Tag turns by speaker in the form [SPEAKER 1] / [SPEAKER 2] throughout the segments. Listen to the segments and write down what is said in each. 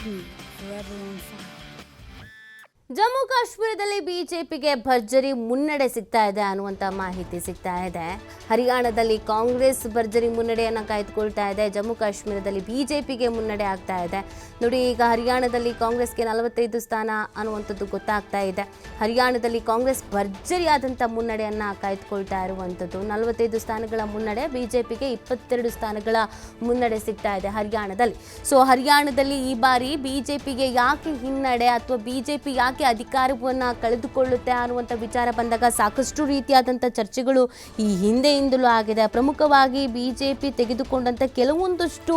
[SPEAKER 1] forever on fire.
[SPEAKER 2] Jammu ಕಾಶ್ಮೀರದಲ್ಲಿ ಬಿಜೆಪಿಗೆ ಭರ್ಜರಿ ಮುನ್ನಡೆ ಸಿಗ್ತಾ ಇದೆ ಅನ್ನುವಂಥ ಮಾಹಿತಿ ಸಿಗ್ತಾ ಇದೆ. ಹರಿಯಾಣದಲ್ಲಿ ಕಾಂಗ್ರೆಸ್ ಭರ್ಜರಿ ಮುನ್ನಡೆಯನ್ನು ಕಾಯ್ದುಕೊಳ್ತಾ ಇದೆ. ಜಮ್ಮು ಕಾಶ್ಮೀರದಲ್ಲಿ ಬಿಜೆಪಿಗೆ ಮುನ್ನಡೆ ಆಗ್ತಾ ಇದೆ. ನೋಡಿ, ಈಗ ಹರಿಯಾಣದಲ್ಲಿ ಕಾಂಗ್ರೆಸ್ಗೆ 45 ಸ್ಥಾನ ಅನ್ನುವಂಥದ್ದು ಗೊತ್ತಾಗ್ತಾ ಇದೆ. ಹರಿಯಾಣದಲ್ಲಿ ಕಾಂಗ್ರೆಸ್ ಭರ್ಜರಿಯಾದಂಥ ಮುನ್ನಡೆಯನ್ನು ಕಾಯ್ದುಕೊಳ್ತಾ ಇರುವಂಥದ್ದು. 45 ಸ್ಥಾನಗಳ ಮುನ್ನಡೆ, ಬಿಜೆಪಿಗೆ 22 ಸ್ಥಾನಗಳ ಮುನ್ನಡೆ ಸಿಗ್ತಾ ಇದೆ ಹರಿಯಾಣದಲ್ಲಿ. ಸೊ ಹರಿಯಾಣದಲ್ಲಿ ಈ ಬಾರಿ ಬಿಜೆಪಿಗೆ ಯಾಕೆ ಹಿನ್ನಡೆ ಅಥವಾ ಬಿಜೆಪಿ ಯಾಕೆ ಅಧಿಕಾರವನ್ನು ಕಳೆದುಕೊಳ್ಳುತ್ತೆ ಅನ್ನುವಂಥ ವಿಚಾರ ಬಂದಾಗ ಸಾಕಷ್ಟು ರೀತಿಯಾದಂಥ ಚರ್ಚೆಗಳು ಈ ಹಿಂದೆಯಿಂದಲೂ ಆಗಿದೆ. ಪ್ರಮುಖವಾಗಿ ಬಿಜೆಪಿ ತೆಗೆದುಕೊಂಡಂಥ ಕೆಲವೊಂದಷ್ಟು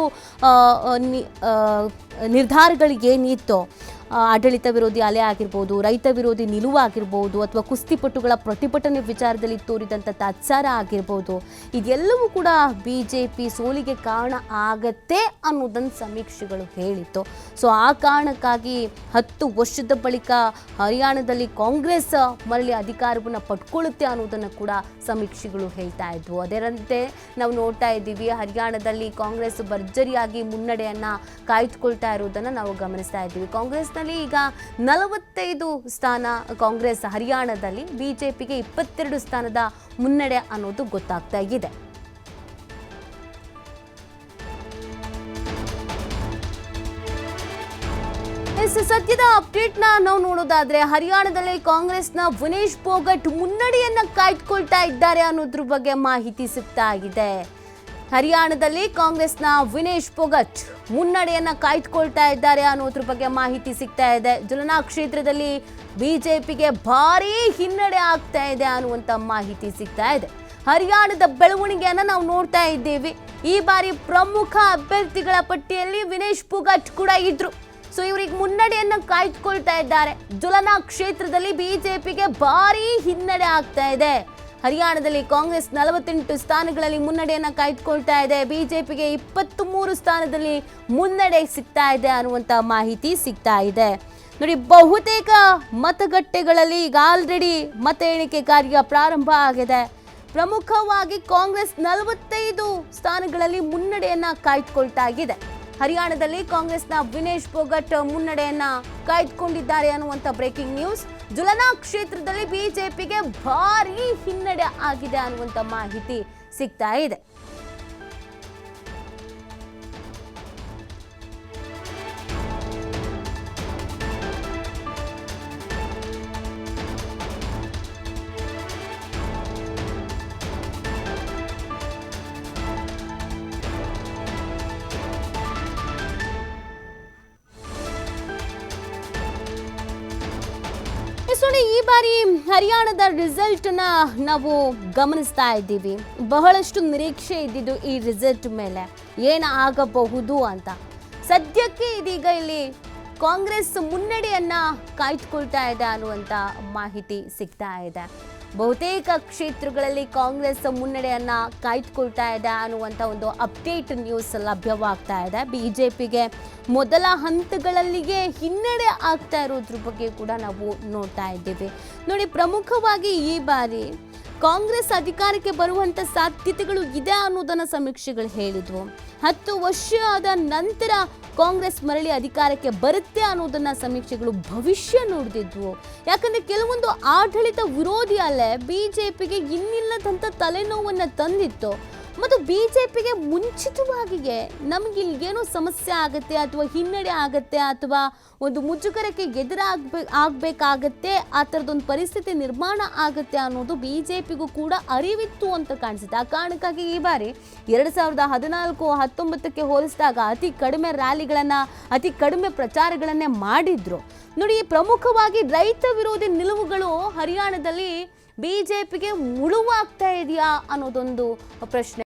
[SPEAKER 2] ನಿರ್ಧಾರಗಳು ಏನಿತ್ತೋ, ಆಡಳಿತ ವಿರೋಧಿ ಅಲೆ ಆಗಿರ್ಬೋದು, ರೈತ ವಿರೋಧಿ ನಿಲುವಾಗಿರ್ಬೋದು, ಅಥವಾ ಕುಸ್ತಿಪಟುಗಳ ಪ್ರತಿಭಟನೆ ವಿಚಾರದಲ್ಲಿ ತೋರಿದಂಥ ತಾತ್ಸಾರ ಆಗಿರ್ಬೋದು, ಇದೆಲ್ಲವೂ ಕೂಡ ಬಿಜೆಪಿ ಸೋಲಿಗೆ ಕಾರಣ ಆಗತ್ತೆ ಅನ್ನೋದನ್ನು ಸಮೀಕ್ಷೆಗಳು ಹೇಳಿತ್ತು. ಸೊ ಆ ಕಾರಣಕ್ಕಾಗಿ 10 ವರ್ಷದ ಬಳಿಕ ಹರಿಯಾಣದಲ್ಲಿ ಕಾಂಗ್ರೆಸ್ ಮರಳಿ ಅಧಿಕಾರವನ್ನು ಪಡ್ಕೊಳ್ಳುತ್ತೆ ಅನ್ನೋದನ್ನು ಕೂಡ ಸಮೀಕ್ಷೆಗಳು ಹೇಳ್ತಾ ಇದ್ವು. ಅದರಂತೆ ನಾವು ನೋಡ್ತಾ ಇದ್ದೀವಿ, ಹರಿಯಾಣದಲ್ಲಿ ಕಾಂಗ್ರೆಸ್ ಭರ್ಜರಿಯಾಗಿ ಮುನ್ನಡೆಯನ್ನು ಕಾಯ್ದುಕೊಳ್ತಾ ಇರುವುದನ್ನು ನಾವು ಗಮನಿಸ್ತಾ ಇದ್ದೀವಿ. ಕಾಂಗ್ರೆಸ್ನಲ್ಲಿ ಈಗ 45 ಸ್ಥಾನ ಕಾಂಗ್ರೆಸ್ ಹರಿಯಾಣದಲ್ಲಿ, ಬಿಜೆಪಿಗೆ 22 ಸ್ಥಾನದ ಮುನ್ನಡೆ ಅನ್ನೋದು ಗೊತ್ತಾಗ್ತಾ ಇದೆ. ಸದ್ಯದ ಅಪ್ಡೇಟ್ನ ನಾವು ನೋಡೋದಾದ್ರೆ, ಹರಿಯಾಣದಲ್ಲಿ ಕಾಂಗ್ರೆಸ್ನ ವಿನೇಶ್ ಫೋಗಟ್ ಮುನ್ನಡೆಯನ್ನ ಕಾಯ್ದುಕೊಳ್ತಾ ಇದ್ದಾರೆ ಅನ್ನೋದ್ರ ಬಗ್ಗೆ ಮಾಹಿತಿ ಸಿಗ್ತಾ ಇದೆ. ಹರಿಯಾಣದಲ್ಲಿ ಕಾಂಗ್ರೆಸ್ನ ವಿನೇಶ್ ಫೋಗಟ್ ಮುನ್ನಡೆಯನ್ನ ಕಾಯ್ದುಕೊಳ್ತಾ ಇದ್ದಾರೆ ಅನ್ನೋದ್ರ ಬಗ್ಗೆ ಮಾಹಿತಿ ಸಿಗ್ತಾ ಇದೆ. ಜುಲನಾ ಕ್ಷೇತ್ರದಲ್ಲಿ ಬಿಜೆಪಿಗೆ ಭಾರೀ ಹಿನ್ನಡೆ ಆಗ್ತಾ ಇದೆ ಅನ್ನುವಂಥ ಮಾಹಿತಿ ಸಿಗ್ತಾ ಇದೆ. ಹರಿಯಾಣದ ಬೆಳವಣಿಗೆಯನ್ನ ನಾವು ನೋಡ್ತಾ ಇದ್ದೇವೆ. ಈ ಬಾರಿ ಪ್ರಮುಖ ಅಭ್ಯರ್ಥಿಗಳ ಪಟ್ಟಿಯಲ್ಲಿ ವಿನೇಶ್ ಫೋಗಟ್ ಕೂಡ ಇದ್ರು. ಸೊ ಇವರಿಗೆ ಮುನ್ನಡೆಯನ್ನ ಕಾಯ್ದುಕೊಳ್ತಾ ಇದ್ದಾರೆ. ಜುಲನಾ ಕ್ಷೇತ್ರದಲ್ಲಿ ಬಿಜೆಪಿಗೆ ಭಾರೀ ಹಿನ್ನಡೆ ಆಗ್ತಾ ಇದೆ. ಹರಿಯಾಣದಲ್ಲಿ ಕಾಂಗ್ರೆಸ್ 48 ಸ್ಥಾನಗಳಲ್ಲಿ ಮುನ್ನಡೆಯನ್ನ ಕಾಯ್ದುಕೊಳ್ತಾ ಇದೆ. ಬಿಜೆಪಿಗೆ 23 ಸ್ಥಾನದಲ್ಲಿ ಮುನ್ನಡೆ ಸಿಗ್ತಾ ಇದೆ ಅನ್ನುವಂಥ ಮಾಹಿತಿ ಸಿಗ್ತಾ ಇದೆ. ನೋಡಿ, ಬಹುತೇಕ ಮತಗಟ್ಟೆಗಳಲ್ಲಿ ಈಗ ಆಲ್ರೆಡಿ ಮತ ಎಣಿಕೆ ಕಾರ್ಯ ಪ್ರಾರಂಭ ಆಗಿದೆ. ಪ್ರಮುಖವಾಗಿ ಕಾಂಗ್ರೆಸ್ 45 ಸ್ಥಾನಗಳಲ್ಲಿ ಮುನ್ನಡೆಯನ್ನ ಕಾಯ್ದುಕೊಳ್ತಾ ಇದೆ. ಹರಿಯಾಣದಲ್ಲಿ ಕಾಂಗ್ರೆಸ್ನ ವಿನೇಶ್ ಫೋಗಟ್ ಮುನ್ನಡೆಯನ್ನ ಕಾಯ್ದುಕೊಂಡಿದ್ದಾರೆ ಅನ್ನುವಂಥ ಬ್ರೇಕಿಂಗ್ ನ್ಯೂಸ್. ಜುಲನಾ ಕ್ಷೇತ್ರದಲ್ಲಿ ಬಿಜೆಪಿಗೆ ಭಾರೀ ಹಿನ್ನಡೆ ಆಗಿದೆ ಅನ್ನುವಂಥ ಮಾಹಿತಿ ಸಿಗ್ತಾ ಇದೆ. ಈ ಬಾರಿ ಹರಿಯಾಣದ ರಿಸಲ್ಟ್ನ ನಾವು ಗಮನಿಸ್ತಾ ಇದ್ದೀವಿ. ಬಹಳಷ್ಟು ನಿರೀಕ್ಷೆ ಇದ್ದಿದ್ದು ಈ ರಿಸಲ್ಟ್ ಮೇಲೆ ಏನಾಗಬಹುದು ಅಂತ. ಸದ್ಯಕ್ಕೆ ಇದೀಗ ಇಲ್ಲಿ ಕಾಂಗ್ರೆಸ್ ಮುನ್ನಡೆಯನ್ನ ಕಾಯ್ದುಕೊಳ್ತಾ ಇದೆ ಅನ್ನುವಂಥ ಮಾಹಿತಿ ಸಿಗ್ತಾ ಇದೆ. ಬಹುತೇಕ ಕ್ಷೇತ್ರಗಳಲ್ಲಿ ಕಾಂಗ್ರೆಸ್ ಮುನ್ನಡೆಯನ್ನ ಕಾಯ್ದುಕೊಳ್ತಾ ಇದೆ ಅನ್ನುವಂಥ ಒಂದು ಅಪ್ಡೇಟ್ ನ್ಯೂಸ್ ಲಭ್ಯವಾಗ್ತಾ ಇದೆ. ಬಿಜೆಪಿಗೆ ಮೊದಲ ಹಂತಗಳಲ್ಲಿಯೇ ಹಿನ್ನಡೆ ಆಗ್ತಾ ಇರೋದ್ರ ಬಗ್ಗೆ ಕೂಡ ನಾವು ನೋಡ್ತಾ ಇದ್ದೀವಿ. ನೋಡಿ, ಪ್ರಮುಖವಾಗಿ ಈ ಬಾರಿ ಕಾಂಗ್ರೆಸ್ ಅಧಿಕಾರಕ್ಕೆ ಬರುವಂಥ ಸಾಧ್ಯತೆಗಳು ಇದೆ ಅನ್ನೋದನ್ನು ಸಮೀಕ್ಷೆಗಳು ಹೇಳಿದ್ವು. 10 ವರ್ಷದ ನಂತರ ಕಾಂಗ್ರೆಸ್ ಮರಳಿ ಅಧಿಕಾರಕ್ಕೆ ಬರುತ್ತೆ ಅನ್ನೋದನ್ನ ಸಮೀಕ್ಷೆಗಳು ಭವಿಷ್ಯ ನುಡಿದಿದ್ವು. ಯಾಕಂದ್ರೆ ಕೆಲವೊಂದು ಆಡಳಿತ ವಿರೋಧಿ ಅಲೆ ಬಿಜೆಪಿಗೆ ಇನ್ನಿಲ್ಲದಂಥ ತಲೆನೋವನ್ನು ತಂದಿತ್ತು. ಮತ್ತು ಬಿಜೆಪಿಗೆ ಮುಂಚಿತವಾಗಿಯೇ ನಮಗೆ ಇಲ್ಲೇನೋ ಸಮಸ್ಯೆ ಆಗುತ್ತೆ ಅಥವಾ ಹಿನ್ನಡೆ ಆಗುತ್ತೆ ಅಥವಾ ಒಂದು ಮುಜುಗರಕ್ಕೆ ಆಗಬೇಕಾಗತ್ತೆ, ಆ ಥರದೊಂದು ಪರಿಸ್ಥಿತಿ ನಿರ್ಮಾಣ ಆಗುತ್ತೆ ಅನ್ನೋದು ಬಿಜೆಪಿಗೂ ಕೂಡ ಅರಿವಿತ್ತು ಅಂತ ಕಾಣಿಸುತ್ತೆ. ಆ ಕಾರಣಕ್ಕಾಗಿ ಈ ಬಾರಿ 2014-19ಕ್ಕೆ ಹೋಲಿಸಿದಾಗ ಅತಿ ಕಡಿಮೆ ರ್ಯಾಲಿಗಳನ್ನು, ಅತಿ ಕಡಿಮೆ ಪ್ರಚಾರಗಳನ್ನೇ ಮಾಡಿದ್ರು. ನೋಡಿ, ಪ್ರಮುಖವಾಗಿ ರೈತ ವಿರೋಧಿ ನಿಲುವುಗಳು ಹರಿಯಾಣದಲ್ಲಿ ಬಿಜೆಪಿಗೆ ಮುಳುವಾಗ್ತಾ ಇದೆಯಾ ಅನ್ನೋದೊಂದು ಪ್ರಶ್ನೆ.